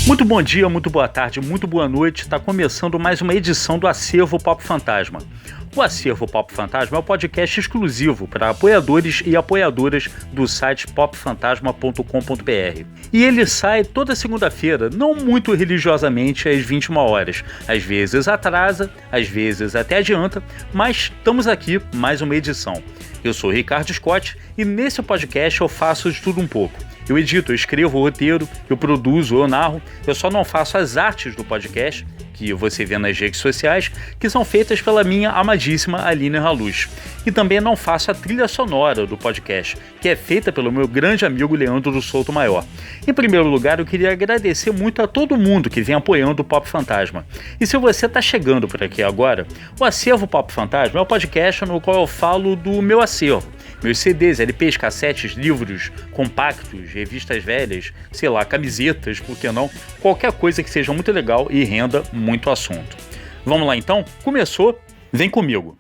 Muito bom dia, muito boa tarde, muito boa noite. Está começando mais uma edição do Acervo Pop Fantasma. O Acervo Pop Fantasma é um podcast exclusivo para apoiadores e apoiadoras do site popfantasma.com.br. E ele sai toda segunda-feira, não muito religiosamente às 21 horas. Às vezes atrasa, às vezes até adianta, mas estamos aqui, mais uma edição. Eu sou Ricardo Scott e nesse podcast eu faço de tudo um pouco. Eu edito, eu escrevo o roteiro, eu produzo, eu narro, eu só não faço as artes do podcast, que você vê nas redes sociais, que são feitas pela minha amadíssima Aline Haluz. E também não faço a trilha sonora do podcast, que é feita pelo meu grande amigo Leandro Souto Maior. Em primeiro lugar, eu queria agradecer muito a todo mundo que vem apoiando o Pop Fantasma. E se você está chegando por aqui agora, o Acervo Pop Fantasma é o podcast no qual eu falo do meu acervo. Meus CDs, LPs, cassetes, livros, compactos, revistas velhas, sei lá, camisetas, por que não? Qualquer coisa que seja muito legal e renda muito assunto. Vamos lá então? Começou? Vem comigo!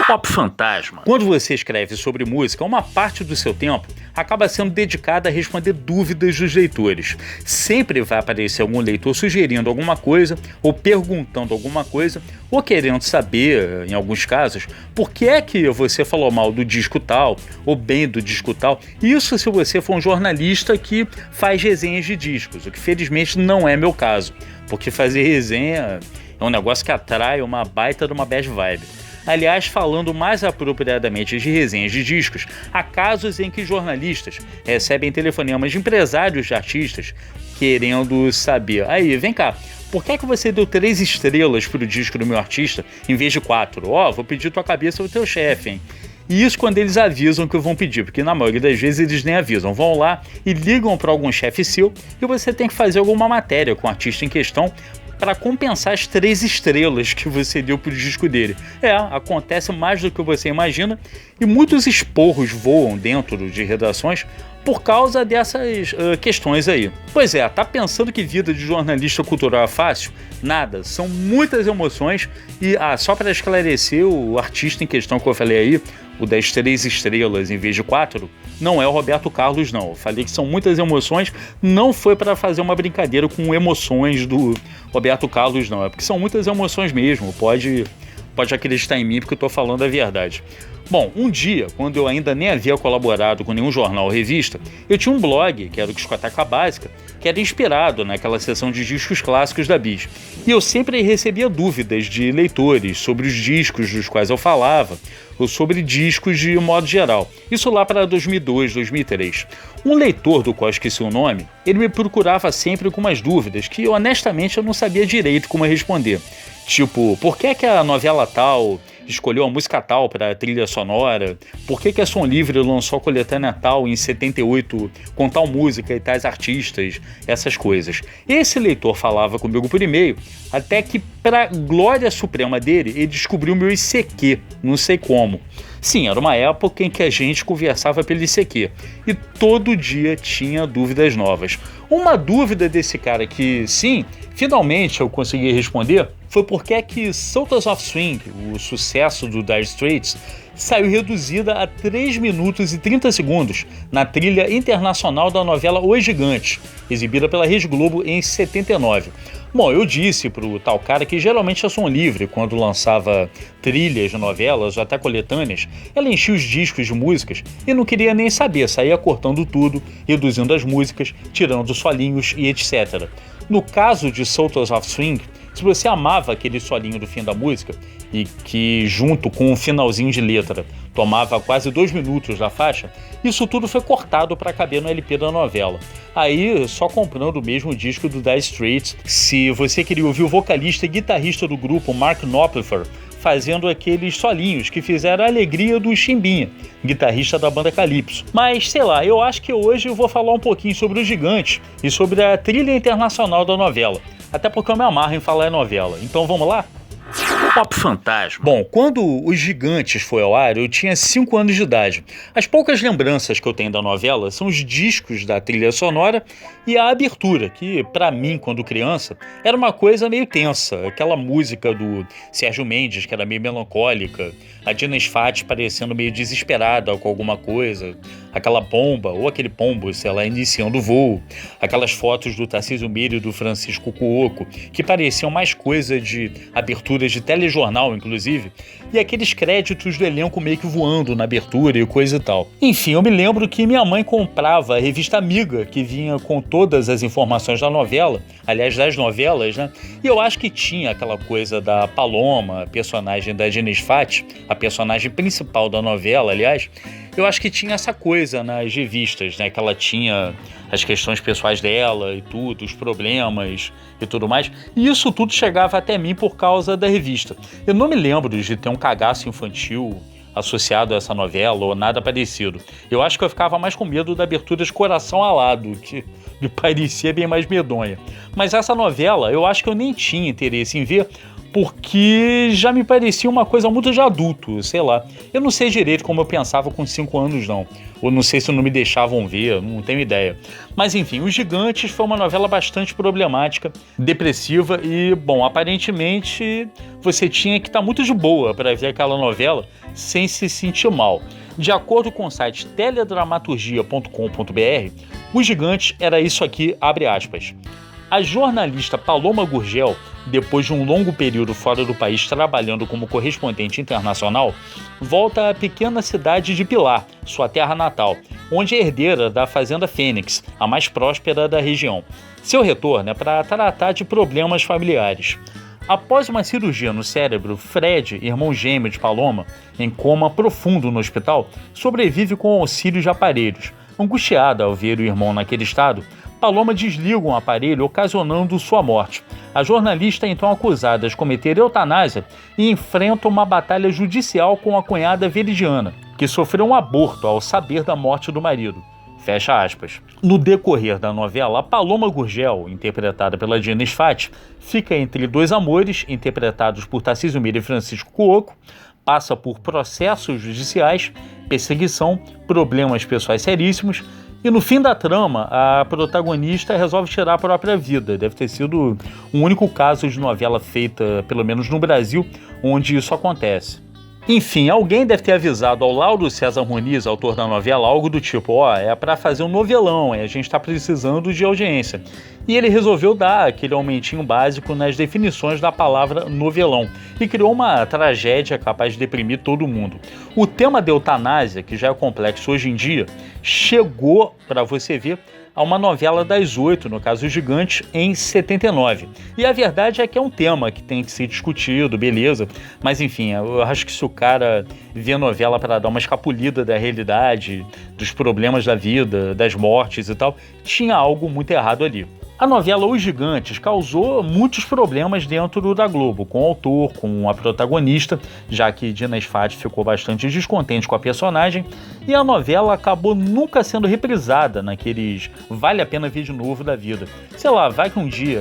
Pop Fantasma. Quando você escreve sobre música, uma parte do seu tempo acaba sendo dedicada a responder dúvidas dos leitores. Sempre vai aparecer algum leitor sugerindo alguma coisa, ou perguntando alguma coisa, ou querendo saber, em alguns casos, por que é que você falou mal do disco tal, ou bem do disco tal. Isso se você for um jornalista que faz resenhas de discos, o que felizmente não é meu caso, porque fazer resenha é um negócio que atrai uma baita de uma bad vibe. Aliás, falando mais apropriadamente de resenhas de discos, há casos em que jornalistas recebem telefonemas de empresários de artistas querendo saber: aí, vem cá, por que é que você deu 3 estrelas pro disco do meu artista em vez de 4? Vou pedir tua cabeça ao teu chefe, hein? E isso quando eles avisam que vão pedir, porque na maioria das vezes eles nem avisam. Vão lá e ligam para algum chefe seu e você tem que fazer alguma matéria com o artista em questão para compensar as 3 estrelas que você deu pro disco dele. Acontece mais do que você imagina e muitos esporros voam dentro de redações por causa dessas questões aí. Pois é, tá pensando que vida de jornalista cultural é fácil? Nada, são muitas emoções e, só para esclarecer, o artista em questão que eu falei aí, o das 3 estrelas em vez de 4, não é o Roberto Carlos, não. Eu falei que são muitas emoções, não foi para fazer uma brincadeira com emoções do Roberto Carlos, não. É porque são muitas emoções mesmo, pode acreditar em mim porque eu tô falando a verdade. Bom, um dia, quando eu ainda nem havia colaborado com nenhum jornal ou revista, eu tinha um blog, que era o Discoteca Básica, que era inspirado naquela seção de discos clássicos da Bis. E eu sempre recebia dúvidas de leitores sobre os discos dos quais eu falava, ou sobre discos de modo geral. Isso lá para 2002, 2003. Um leitor do qual esqueci o nome, ele me procurava sempre com umas dúvidas que honestamente eu não sabia direito como responder. Tipo, por que é que a novela tal escolheu a música tal para a trilha sonora? Por que a Som Livre lançou a coletânea tal em 78 com tal música e tais artistas? Essas coisas. Esse leitor falava comigo por e-mail, até que, para glória suprema dele, ele descobriu meu ICQ, não sei como. Sim, era uma época em que a gente conversava pelo ICQ e todo dia tinha dúvidas novas. Uma dúvida desse cara que, sim, finalmente eu consegui responder foi por que é que Sultans of Swing, o sucesso do Dire Straits, saiu reduzida a 3 minutos e 30 segundos na trilha internacional da novela Os Gigantes, exibida pela Rede Globo em 79. Bom, eu disse pro tal cara que geralmente a Som Livre, quando lançava trilhas de novelas ou até coletâneas, ela enchia os discos de músicas e não queria nem saber, saía cortando tudo, reduzindo as músicas, tirando solinhos e etc. No caso de Sultans of Swing, se você amava aquele solinho do fim da música e que, junto com um finalzinho de letra, tomava quase 2 minutos da faixa, isso tudo foi cortado para caber no LP da novela. Aí, só comprando o mesmo disco do Dire Straits, se você queria ouvir o vocalista e guitarrista do grupo, Mark Knopfler, fazendo aqueles solinhos que fizeram a alegria do Chimbinha, guitarrista da banda Calypso. Mas, sei lá, eu acho que hoje eu vou falar um pouquinho sobre Os Gigantes e sobre a trilha internacional da novela. Até porque eu me amarro em falar em novela. Então vamos lá? Pop Fantasma. Bom, quando Os Gigantes foi ao ar, eu tinha 5 anos de idade. As poucas lembranças que eu tenho da novela são os discos da trilha sonora e a abertura, que pra mim, quando criança, era uma coisa meio tensa. Aquela música do Sérgio Mendes, que era meio melancólica, a Dina Sfati parecendo meio desesperada com alguma coisa, aquela pomba, ou aquele pombo, sei lá, iniciando o voo, aquelas fotos do Tarcísio Meira e do Francisco Cuoco, que pareciam mais coisa de aberturas de telejornal, inclusive, e aqueles créditos do elenco meio que voando na abertura e coisa e tal. Enfim, eu me lembro que minha mãe comprava a revista Amiga, que vinha com todas as informações da novela, aliás, das novelas, né? E eu acho que tinha aquela coisa da Paloma, a personagem da Dina Sfati, a personagem principal da novela, aliás, eu acho que tinha essa coisa nas revistas, né? Que ela tinha as questões pessoais dela e tudo, os problemas e tudo mais. E isso tudo chegava até mim por causa da revista. Eu não me lembro de ter um cagaço infantil associado a essa novela ou nada parecido. Eu acho que eu ficava mais com medo da abertura de Coração Alado, que me parecia bem mais medonha. Mas essa novela, eu acho que eu nem tinha interesse em ver, porque já me parecia uma coisa muito de adulto, sei lá. Eu não sei direito como eu pensava com 5 anos, não. Ou não sei se não me deixavam ver, não tenho ideia. Mas enfim, Os Gigantes foi uma novela bastante problemática, depressiva e, bom, aparentemente você tinha que estar muito de boa para ver aquela novela sem se sentir mal. De acordo com o site teledramaturgia.com.br, Os Gigantes era isso aqui, abre aspas. A jornalista Paloma Gurgel, depois de um longo período fora do país trabalhando como correspondente internacional, volta à pequena cidade de Pilar, sua terra natal, onde é herdeira da Fazenda Fênix, a mais próspera da região. Seu retorno é para tratar de problemas familiares. Após uma cirurgia no cérebro, Fred, irmão gêmeo de Paloma, em coma profundo no hospital, sobrevive com auxílio de aparelhos. Angustiada ao ver o irmão naquele estado, Paloma desliga um aparelho, ocasionando sua morte. A jornalista é então acusada de cometer eutanásia e enfrenta uma batalha judicial com a cunhada Veridiana, que sofreu um aborto ao saber da morte do marido. Fecha aspas. No decorrer da novela, a Paloma Gurgel, interpretada pela Dina Sfati, fica entre dois amores, interpretados por Tarcísio Meira e Francisco Cuoco, passa por processos judiciais, perseguição, problemas pessoais seríssimos, e no fim da trama, a protagonista resolve tirar a própria vida. Deve ter sido o único caso de novela feita, pelo menos no Brasil, onde isso acontece. Enfim, alguém deve ter avisado ao Lauro César Muniz, autor da novela, algo do tipo, é pra fazer um novelão, a gente tá precisando de audiência. E ele resolveu dar aquele aumentinho básico nas definições da palavra novelão e criou uma tragédia capaz de deprimir todo mundo. O tema da eutanásia, que já é complexo hoje em dia, chegou, para você ver, a uma novela das 8, no caso Gigante, em 79. E a verdade é que é um tema que tem que ser discutido, beleza, mas enfim, eu acho que se o cara vê a novela para dar uma escapulida da realidade, dos problemas da vida, das mortes e tal, tinha algo muito errado ali. A novela Os Gigantes causou muitos problemas dentro da Globo, com o autor, com a protagonista, já que Dina Sfati ficou bastante descontente com a personagem, e a novela acabou nunca sendo reprisada naqueles vale a pena ver de novo da vida. Sei lá, vai que um dia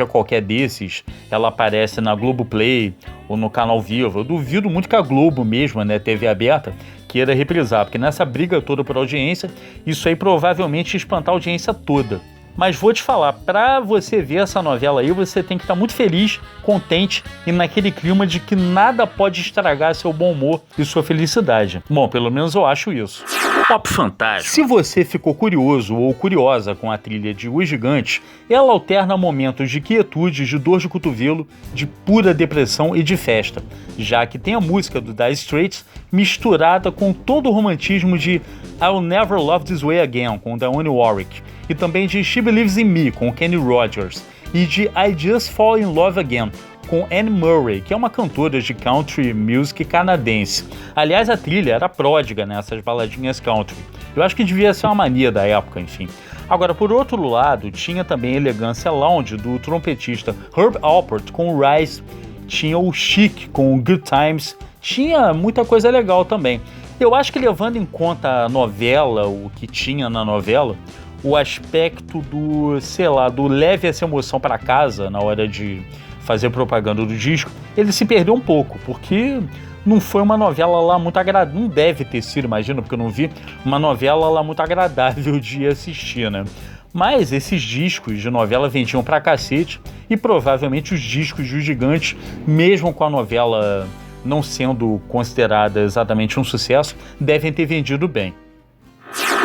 qualquer desses, ela aparece na Globoplay ou no Canal Vivo. Eu duvido muito que a Globo mesmo, né, TV aberta, queira reprisar, porque nessa briga toda por audiência, isso aí provavelmente ia espantar a audiência toda. Mas vou te falar, pra você ver essa novela aí, você tem que estar muito feliz, contente e naquele clima de que nada pode estragar seu bom humor e sua felicidade. Bom, pelo menos eu acho isso. Pop Fantasma. Se você ficou curioso ou curiosa com a trilha de Os Gigantes, ela alterna momentos de quietude, de dor de cotovelo, de pura depressão e de festa, já que tem a música do Dire Straits misturada com todo o romantismo de I'll Never Love This Way Again, com Dionne Warwick, e também de She Believes in Me, com Kenny Rogers, e de I Just Fall in Love Again, com Anne Murray, que é uma cantora de country music canadense. Aliás, a trilha era pródiga nessas baladinhas country. Eu acho que devia ser uma mania da época, enfim. Agora, por outro lado, tinha também a elegância lounge do trompetista Herb Alpert com Rise, tinha o Chic com Good Times, tinha muita coisa legal também. Eu acho que levando em conta a novela, o que tinha na novela, o aspecto do, sei lá, do leve essa emoção para casa na hora de fazer propaganda do disco, ele se perdeu um pouco, porque não foi uma novela lá muito agradável, não deve ter sido, imagino, porque eu não vi, uma novela lá muito agradável de assistir, né? Mas esses discos de novela vendiam pra cacete e provavelmente os discos dos gigantes, mesmo com a novela não sendo considerada exatamente um sucesso, devem ter vendido bem.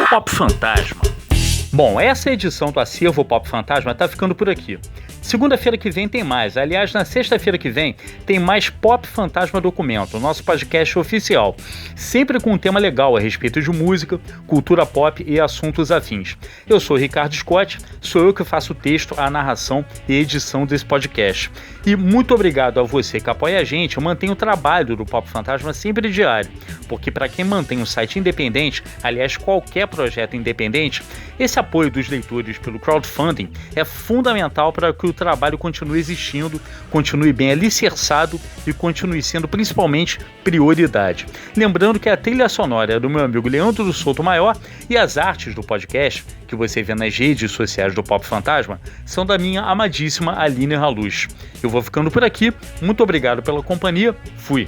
Pop Fantasma. Bom, essa edição do Acervo Pop Fantasma tá ficando por aqui. Segunda-feira que vem tem mais. Aliás, na sexta-feira que vem tem mais Pop Fantasma Documento, nosso podcast oficial. Sempre com um tema legal a respeito de música, cultura pop e assuntos afins. Eu sou o Ricardo Scott, sou eu que faço o texto, a narração e a edição desse podcast. E muito obrigado a você que apoia a gente. Eu mantenho o trabalho do Pop Fantasma sempre diário, porque para quem mantém um site independente, aliás, qualquer projeto independente, esse apoio dos leitores pelo crowdfunding é fundamental para que o trabalho continue existindo, continue bem alicerçado e continue sendo principalmente prioridade. Lembrando que a trilha sonora é do meu amigo Leandro Souto Maior e as artes do podcast, que você vê nas redes sociais do Pop Fantasma, são da minha amadíssima Aline Haluz. Eu vou ficando por aqui, muito obrigado pela companhia, fui!